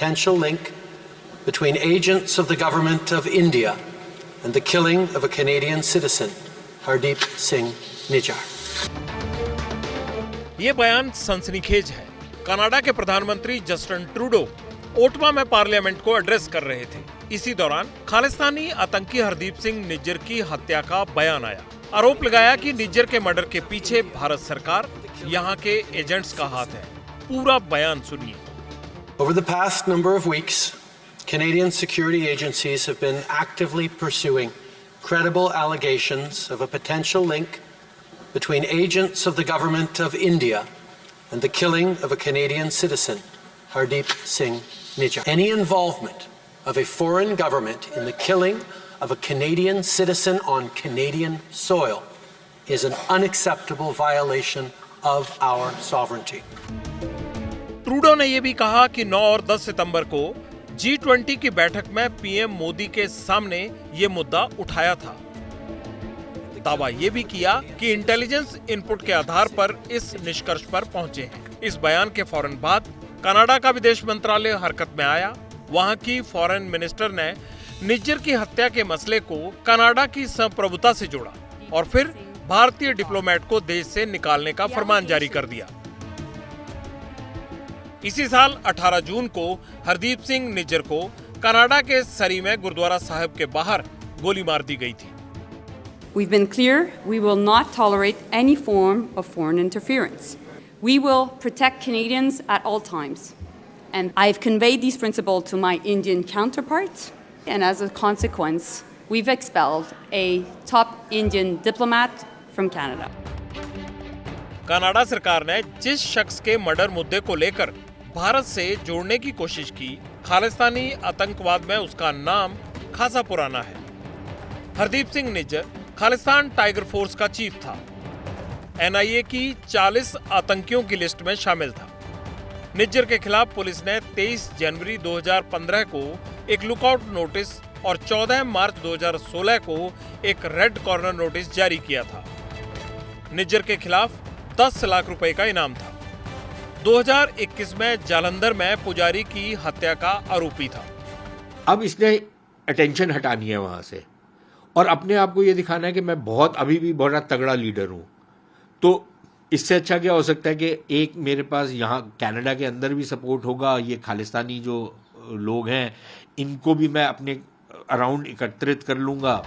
potential link between agents of the government of India and the killing of a Canadian citizen, Hardeep Singh Nijjar. ये बयान सनसनीखेज है। Canada के प्रधानमंत्री Justin Trudeau Ottawa में parliament को एड्रेस कर रहे थे। इसी दौरान खालिस्तानी आतंकी हरदीप सिंह निज्जर की हत्या का बयान आया। आरोप लगाया कि निज्जर के मर्डर के पीछे भारत सरकार, यहाँ के एजेंट्स का हाथ है। पूरा बयान सुनिए। Over the past number of weeks, Canadian security agencies have been actively pursuing credible allegations of a potential link between agents of the government of India and the killing of a Canadian citizen, Hardeep Singh Nijjar. Any involvement of a foreign government in the killing of a Canadian citizen on Canadian soil is an unacceptable violation of our sovereignty. Trudeau ने यह भी कहा कि 9 और 10 सितंबर को G20 की बैठक में पीएम मोदी के सामने ये मुद्दा उठाया था। दावा ये भी किया कि इंटेलिजेंस इनपुट के आधार पर इस निष्कर्ष पर पहुंचे हैं। इस बयान के फौरन बाद कनाडा का विदेश मंत्रालय हरकत में आया। वहां की फॉरेन मिनिस्टर ने निज्जर की हत्या के मसले को कनाडा की संप्रभुता से जोड़ा और फिर भारतीय डिप्लोमेट को देश से निकालने का फरमान जारी कर दिया। इसी साल 18 जून को हरदीप सिंह निज्जर को कनाडा के सरी में गुरुद्वारा साहिब के बाहर गोली मार दी गई थी। We've been clear we will not tolerate any form of foreign interference. We will protect Canadians at all times. And I've conveyed these principles to my Indian counterparts, and as a consequence, we've expelled a top Indian diplomat from Canada. Canada सरकार ने जिस शख्स के murder मुद्दे को लेकर भारत से जोड़ने की कोशिश की, खालिस्तानी आतंकवाद में उसका नाम खासा पुराना है। हरदीप सिंह निज्जर खालिस्तान टाइगर फोर्स का चीफ था। एनआईए की 40 आतंकियों की लिस्ट में शामिल था। निज्जर के खिलाफ पुलिस ने 23 जनवरी 2015 को एक लुकआउट नोटिस और 14 मार्च 2016 को एक रेड कॉर्नर नोटिस जारी किया था। निज्जर के खिलाफ 10 लाख रुपए का इनाम था। 2021 में जालंधर में पुजारी की हत्या का आरोपी था। अब इसने अटेंशन हटानी है वहां से और अपने आप को यह दिखाना है कि मैं अभी भी बहुत तगड़ा लीडर हूं। तो इससे अच्छा क्या हो सकता है कि एक मेरे पास यहाँ कनाडा के अंदर भी सपोर्ट होगा। ये खालिस्तानी जो लोग हैं इनको भी मैं अपने अराउंड एकत्रित कर लूंगा।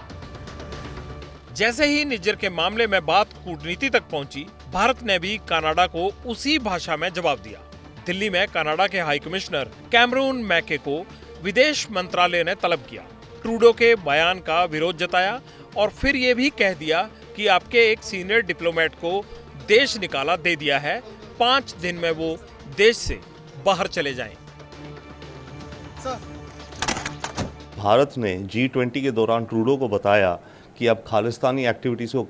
जैसे ही निज्जर के मामले में बात कूटनीति तक पहुंची, भारत ने भी कनाडा को उसी भाषा में जवाब दिया। दिल्ली में कनाडा के हाई कमिश्नर कैमरून मैके को विदेश मंत्रालय ने तलब किया, ट्रूडो के बयान का विरोध जताया और फिर ये भी कह दिया कि आपके एक सीनियर डिप्लोमेट को देश निकाला दे दिया है, 5 दिन में वो देश से बाहर चले जाएं। भारत ने G20 के दौरान ट्रूडो को बताया कि अब खालिस्तानी एक्टिविटीज को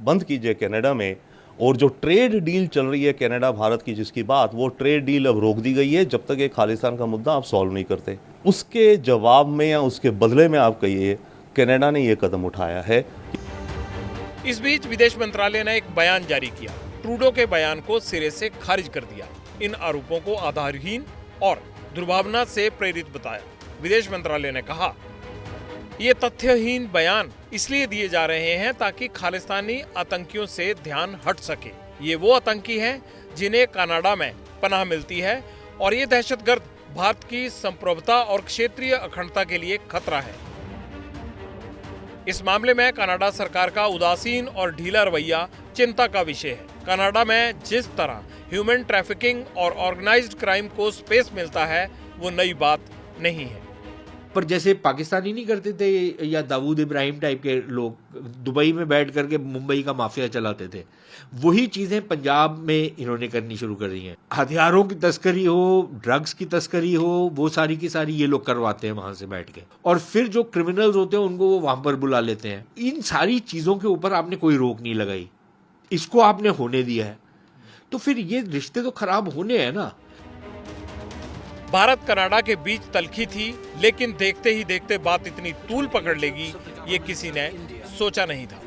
बंद कीजिए कनाडा में, और जो ट्रेड डील चल रही है कनाडा भारत की जिसकी बात, वो ट्रेड डील अब रोक दी गई है जब तक ये खालिस्तान का मुद्दा आप सॉल्व नहीं करते। उसके जवाब में या उसके बदले में आप कहिए कनाडा ने ये कदम उठाया है। इस बीच विदेश मंत्रालय ने एक बयान जारी किया, ट्रूडो के बयान को सिरे से खारिज कर दिया। इन आरोपों को आधारहीन और दुर्भावना से प्रेरित बताया। विदेश मंत्रालय ने कहा, ये तथ्यहीन बयान इसलिए दिए जा रहे हैं ताकि खालिस्तानी आतंकियों से ध्यान हट सके। ये वो आतंकी हैं जिन्हें कनाडा में पनाह मिलती है और ये दहशतगर्द भारत की संप्रभुता और क्षेत्रीय अखंडता के लिए खतरा है। इस मामले में कनाडा सरकार का उदासीन और ढीला रवैया चिंता का विषय है। कनाडा में जिस तरह ह्यूमन ट्रैफिकिंग और ऑर्गेनाइज्ड क्राइम को स्पेस मिलता है वो नई बात नहीं है। पर जैसे पाकिस्तानी नहीं करते थे या दाऊद इब्राहिम टाइप के लोग दुबई में बैठ करके मुंबई का माफिया चलाते थे, वही चीजें पंजाब में इन्होंने करनी शुरू कर दी हैं। हथियारों की तस्करी हो, ड्रग्स की तस्करी हो, वो सारी की सारी ये लोग करवाते हैं वहां से बैठ के, और फिर जो क्रिमिनल्स होते हैं उनको वो वहां पर बुला लेते हैं। इन सारी चीजों के ऊपर आपने कोई रोक नहीं लगाई, इसको आपने होने दिया है, तो फिर ये रिश्ते तो खराब होने हैं ना। भारत कनाडा के बीच तलखी थी, लेकिन देखते ही देखते बात इतनी तूल पकड़ लेगी ये किसी ने सोचा नहीं था।